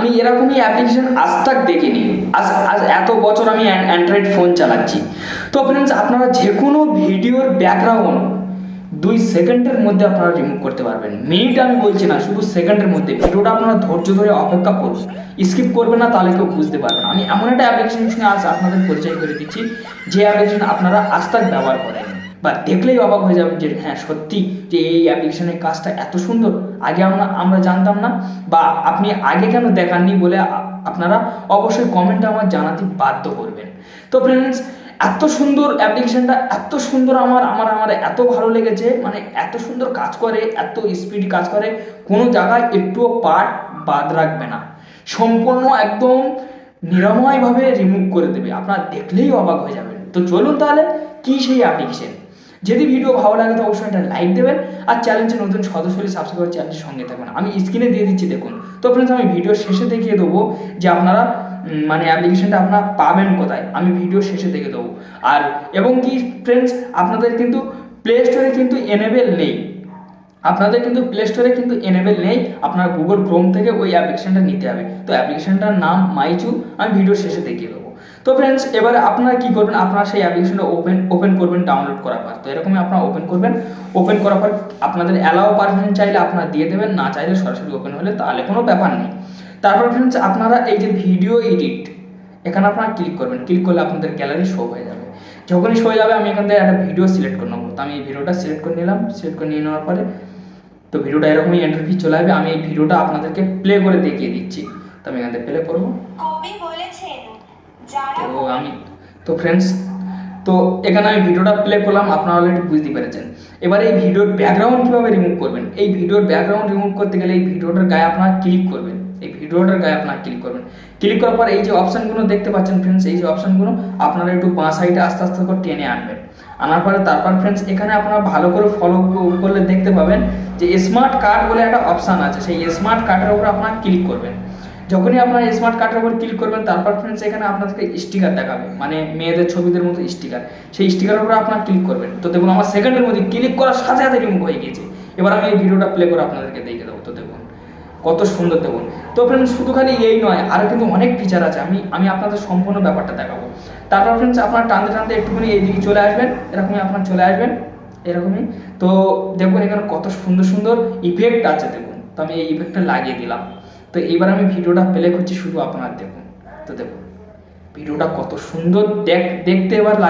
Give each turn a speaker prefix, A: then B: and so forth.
A: আমি এরকমই অ্যাপ্লিকেশন আজ তাক দেখিনি। আজ এত বছর আমি অ্যান্ড্রয়েড ফোন চালাচ্ছি। তো ফ্রেন্ডস, আপনারা যে কোনো ভিডিওর ব্যাকগ্রাউন্ড 2 সেকেন্ডের মধ্যে আপনারা রিমুভ করতে পারবেন। মিনিট আমি বলছি না, শুধু সেকেন্ডের মধ্যে। ভিডিওটা আপনারা ধৈর্য ধরে অপেক্ষা করুন, স্কিপ করবেন না, তাহলে কেউ বুঝতে পারবে না। আমি এমন একটা অ্যাপ্লিকেশন সঙ্গে আজ আপনাদের পরিচয় করে দিচ্ছি, যে অ্যাপ্লিকেশন আপনারা আজ তাক ব্যবহার করেন, বা দেখলেই অবাক হয়ে যাবেন যে হ্যাঁ সত্যি যে এই অ্যাপ্লিকেশনের কাজটা এত সুন্দর, আগে আমরা জানতাম না, বা আপনি আগে কেন দেখাননি বলে আপনারা অবশ্যই কমেন্টে আমার জানাতে বাধ্য করবেন। তো ফ্রেন্ডস, এত সুন্দর অ্যাপ্লিকেশনটা, এত সুন্দর, আমার এত ভালো লেগেছে। মানে এত সুন্দর কাজ করে, এত স্পিড কাজ করে, কোনো জায়গায় একটুও পার্ট বাদ রাখবে না, সম্পূর্ণ একদম নিরাময়ভাবে রিমুভ করে দেবে, আপনারা দেখলেই অবাক হয়ে যাবেন। তো চলুন তাহলে কি সেই অ্যাপ্লিকেশন। যদি ভিডিও ভালো লাগে তো অবশ্যই একটা লাইক দেবেন, আর চ্যানেলটি নতুন সদস্য হলে সাবস্ক্রাইব করে চ্যানেলের সঙ্গে থাকবেন। আমি স্ক্রিনে দিয়ে দিচ্ছি, দেখুন। তো ফ্রেন্ডস, আমি ভিডিও শেষে দেখিয়ে দেবো যে আপনারা মানে অ্যাপ্লিকেশনটা আপনারা পাবেন কোথায়, আমি ভিডিও শেষে দেখে দেবো। আর এবং কি ফ্রেন্ডস, আপনাদের কিন্তু প্লে স্টোরে কিন্তু এনেবেল নেই, আপনার গুগল ক্রোম থেকে ওই অ্যাপ্লিকেশনটা নিতে হবে। তো অ্যাপ্লিকেশনটার নাম মাইচু, আমি ভিডিও শেষে দেখিয়ে দেবো। তো ফ্রেন্ডস, এবারে আপনারা কি করবেন, আপনারা সেই অ্যাপ্লিকেশনটা ওপেন করবেন ডাউনলোড করার পর। তো এরকমই আপনারা ওপেন করার পর আপনাদের অ্যালাউ পারমিশন চাইলে আপনারা দিয়ে দেবেন, না চাইলে সরাসরি ওপেন হলে তাহলে কোনো ব্যাপার নেই। তারপর ফ্রেন্ডস, আপনারা এই যে ভিডিও এডিট, এখানে আপনারা ক্লিক করবেন। ক্লিক করলে আপনাদের গ্যালারি শো হয়ে যাবে। যখনই শো হয়ে যাবে আমি এখান থেকে একটা ভিডিও সিলেক্ট করে নেবো। তো আমি এই ভিডিওটা সিলেক্ট করে নিলাম। সিলেক্ট করে নিয়ে নেওয়ার পরে তো ভিডিওটা এরকমই ইন্টারভিউ চলে আসবে। আমি এই ভিডিওটা আপনাদেরকে প্লে করে দেখিয়ে দিচ্ছি। তো আমি এখান থেকে প্লে করবো। তো ফ্রেন্ডস, তো এখানে আমি ভিডিওটা প্লে করলাম, আপনারা অলরেডি বুঝতে পেরেছেন। এবার এই ভিডিওর ব্যাকগ্রাউন্ড কীভাবে রিমুভ করবেন, এই ভিডিওর ব্যাকগ্রাউন্ড রিমুভ করতে গেলে এই ভিডিওটার গায়ে আপনারা ক্লিক করবেন। ক্লিক করার পর এই যে অপশানগুলো দেখতে পাচ্ছেন ফ্রেন্ডস, এই যে অপশানগুলো আপনারা একটু বাঁ সাইডে আস্তে আস্তে করে টেনে আনবেন। আনার পরে তারপর ফ্রেন্ডস, এখানে আপনারা ভালো করে ফলো করলে দেখতে পাবেন যে স্মার্ট কার্ড বলে একটা অপশান আছে। সেই স্মার্ট কার্ডের উপর আপনারা ক্লিক করবেন। যখনই আপনারা স্মার্ট কার্ডের উপর ক্লিক করবেন, তারপর ফ্রেন্ডস এখানে আপনাদেরকে স্টিকার দেখাবে, মানে মেয়েদের ছবিদের মতো স্টিকার। সেই স্টিকারের উপর আপনারা ক্লিক করবেন। তো দেখুন, আমার সেকেন্ডের মধ্যে ক্লিক করার সাথে সাথে রিমুভ হয়ে গিয়েছে। এবার আমি এই ভিডিওটা প্লে করে আপনাদেরকে দেখে দেবো। তো দেখুন কত সুন্দর, দেখুন। তো ফ্রেন্ডস, শুধু খালি এই নয়, আরও কিন্তু অনেক ফিচার আছে। আমি আপনাদের সম্পূর্ণ ব্যাপারটা দেখাবো। তারপর ফ্রেন্ডস, আপনারা টানতে একটুখানি এইদিকে চলে আসবেন, এরকমই আপনারা চলে আসবেন, এরকমই। তো দেখুন এখানে কত সুন্দর সুন্দর ইফেক্ট আছে, দেখুন। তো আমি এই ইফেক্টটা লাগিয়ে দিলাম। তো এইবার আমি ভিডিওটা প্লে করছি, শুধু আপনারা দেখুন। তো দেখুন ভিডিওটা কত সুন্দর দেখতে। এবার